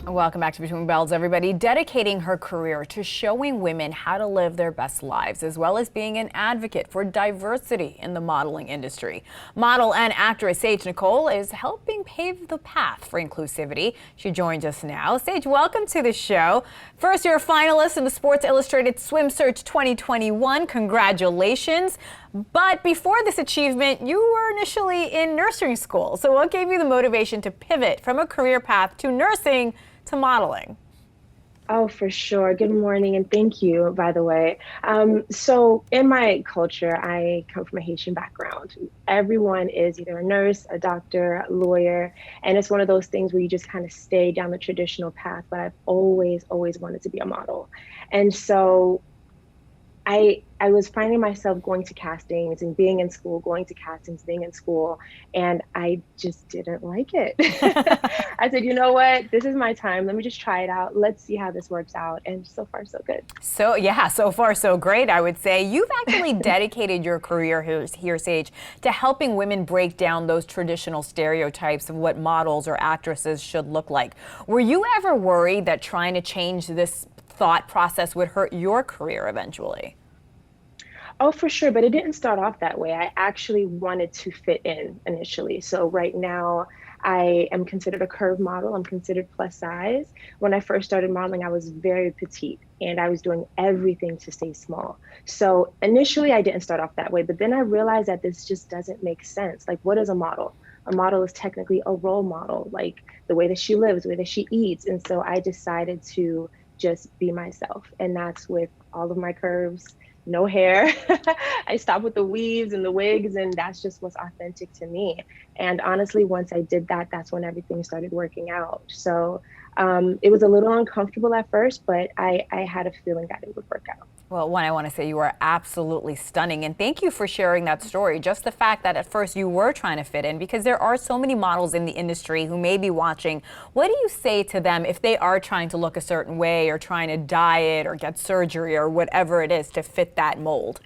Welcome back to Between Bells, everybody. Dedicating her career to showing women how to live their best lives, as well as being an advocate for diversity in the modeling industry. Model and actress Saje Nicole is helping pave the path for inclusivity. She joins us now. Saje, welcome to the show. First, you're a finalist in the Sports Illustrated Swim Search 2021. Congratulations. But before this achievement, you were initially in nursing school. So what gave you the motivation to pivot from a career path to nursing to modeling? Oh, for sure. Good morning, and thank you, by the way. So, in my culture, I come from a Haitian background. Everyone is either a nurse, a doctor, a lawyer, and it's one of those things where you just kind of stay down the traditional path. But I've always wanted to be a model. And so, I was finding myself going to castings and being in school, going to castings, being in school, and I just didn't like it. I said, you know what? This is my time. Let me just try it out. Let's see how this works out. And so far, so good. So yeah, so far so great, I would say. You've actually dedicated your career here, Saje, to helping women break down those traditional stereotypes of what models or actresses should look like. Were you ever worried that trying to change this thought process would hurt your career eventually? Oh, for sure. But it didn't start off that way. I actually wanted to fit in initially. So right now, I am considered a curve model. I'm considered plus size. When I first started modeling, I was very petite and I was doing everything to stay small. So initially, I didn't start off that way. But then I realized that this just doesn't make sense. Like, what is a model? A model is technically a role model, like the way that she lives, the way that she eats. And so I decided to just be myself. And that's with all of my curves, no hair. I stopped with the weaves and the wigs, and that's just what's authentic to me. And honestly, once I did that, that's when everything started working out. So it was a little uncomfortable at first, but I had a feeling that it would work out. Well, one, I want to say you are absolutely stunning. And thank you for sharing that story. Just the fact that at first you were trying to fit in, because there are so many models in the industry who may be watching. What do you say to them if they are trying to look a certain way or trying to diet or get surgery or whatever it is to fit that mold?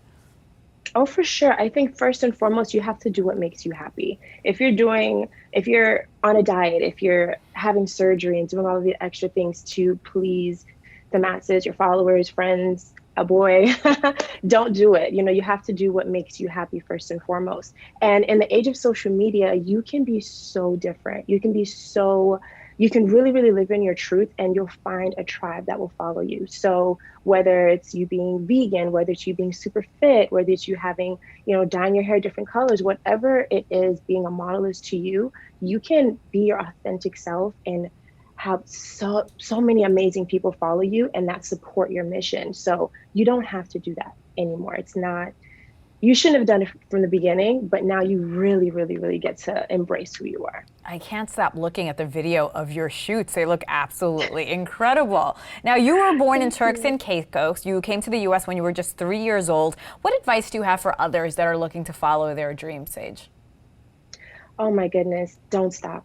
Oh, for sure. I think first and foremost, you have to do what makes you happy. If you're on a diet, if you're having surgery and doing all of the extra things to please the masses, your followers, friends, a boy, don't do it. You know, you have to do what makes you happy first and foremost. And in the age of social media, you can be so different. You can really live in your truth and you'll find a tribe that will follow you. So whether it's you being vegan, whether it's you being super fit, whether it's you having, dyeing your hair different colors, whatever it is being a model is to you, you can be your authentic self and have so many amazing people follow you and that support your mission. So you don't have to do that anymore. It's not, you shouldn't have done it from the beginning, but now you really get to embrace who you are. I can't stop looking at the video of your shoots. They look absolutely incredible. Now, you were born in Turks and Caicos. You came to the U.S. when you were just 3 years old. What advice do you have for others that are looking to follow their dreams, Saje? Oh my goodness, don't stop.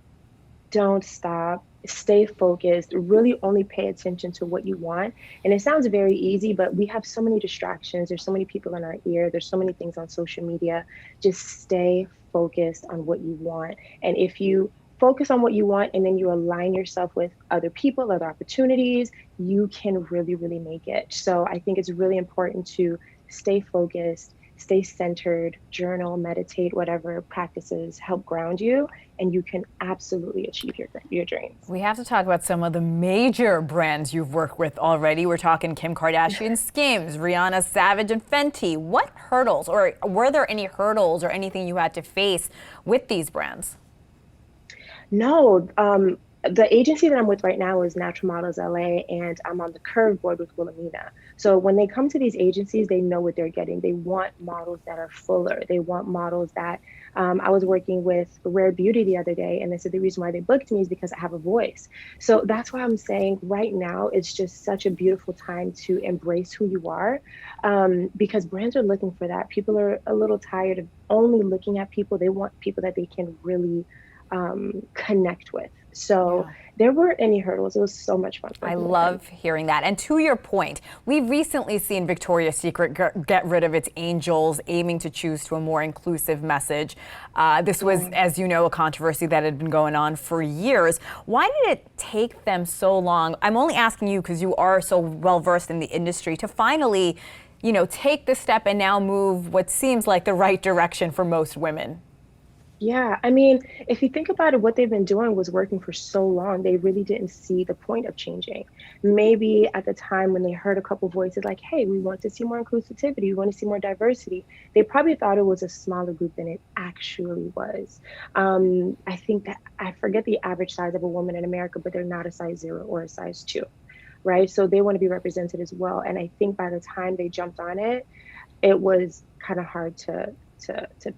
Don't stop. Stay focused. Really only pay attention to what you want. And it sounds very easy, but we have so many distractions. There's so many people in our ear. There's so many things on social media. Just stay focused on what you want. And if you focus on what you want and then you align yourself with other people, other opportunities, you can really make it. So I think it's really important to stay focused, stay centered, journal, meditate, whatever practices help ground you, and you can absolutely achieve your dreams. We have to talk about some of the major brands you've worked with already. We're talking Kim Kardashian Skims, Rihanna, Savage, and Fenty. What hurdles, or were there any hurdles or anything you had to face with these brands? No, the agency that I'm with right now is Natural Models LA, and I'm on the Curve board with Wilhelmina. So when they come to these agencies, they know what they're getting. They want models that are fuller. They want models that, I was working with Rare Beauty the other day, and they said the reason why they booked me is because I have a voice. So that's why I'm saying right now, it's just such a beautiful time to embrace who you are, because brands are looking for that. People are a little tired of only looking at people. They want people that they can really connect with. So Yeah. there weren't any hurdles. It was so much fun I working with him. love hearing that. And to your point, we've recently seen Victoria's Secret get rid of its angels, aiming to choose to a more inclusive message. This was, Yeah. as you know, a controversy that had been going on for years. Why did it take them so long? I'm only asking you because you are so well versed in the industry to finally, take the step and now move what seems like the right direction for most women. Yeah, I mean, if you think about it, what they've been doing was working for so long, they really didn't see the point of changing. Maybe at the time when they heard a couple voices like, hey, we want to see more inclusivity, we want to see more diversity, they probably thought it was a smaller group than it actually was. I think that I forget the average size of a woman in America, but they're not a size 0 or a size 2, right? So they want to be represented as well. And I think by the time they jumped on it, it was kind of hard to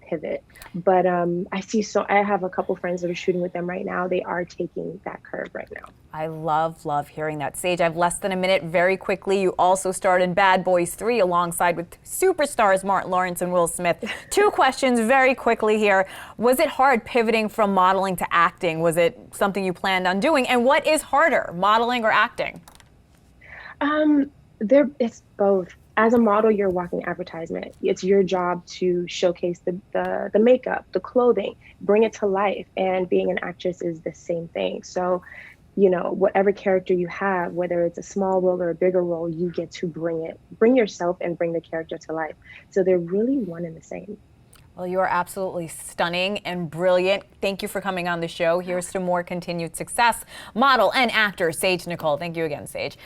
pivot. But I have a couple friends that are shooting with them right now. They are taking that curve right now. I love hearing that. Sage, I have less than a minute. Very quickly, you also starred in Bad Boys 3 alongside with superstars Martin Lawrence and Will Smith. Two questions very quickly here. Was it hard pivoting from modeling to acting? Was it something you planned on doing? And what is harder, modeling or acting? It's both. As a model, you're walking advertisement. It's your job to showcase the makeup, the clothing, bring it to life. And being an actress is the same thing. So, whatever character you have, whether it's a small role or a bigger role, you get to bring yourself and bring the character to life. So they're really one and the same. Well, you are absolutely stunning and brilliant. Thank you for coming on the show. Here's to more continued success. Model and actor Saje Nicole. Thank you again, Sage.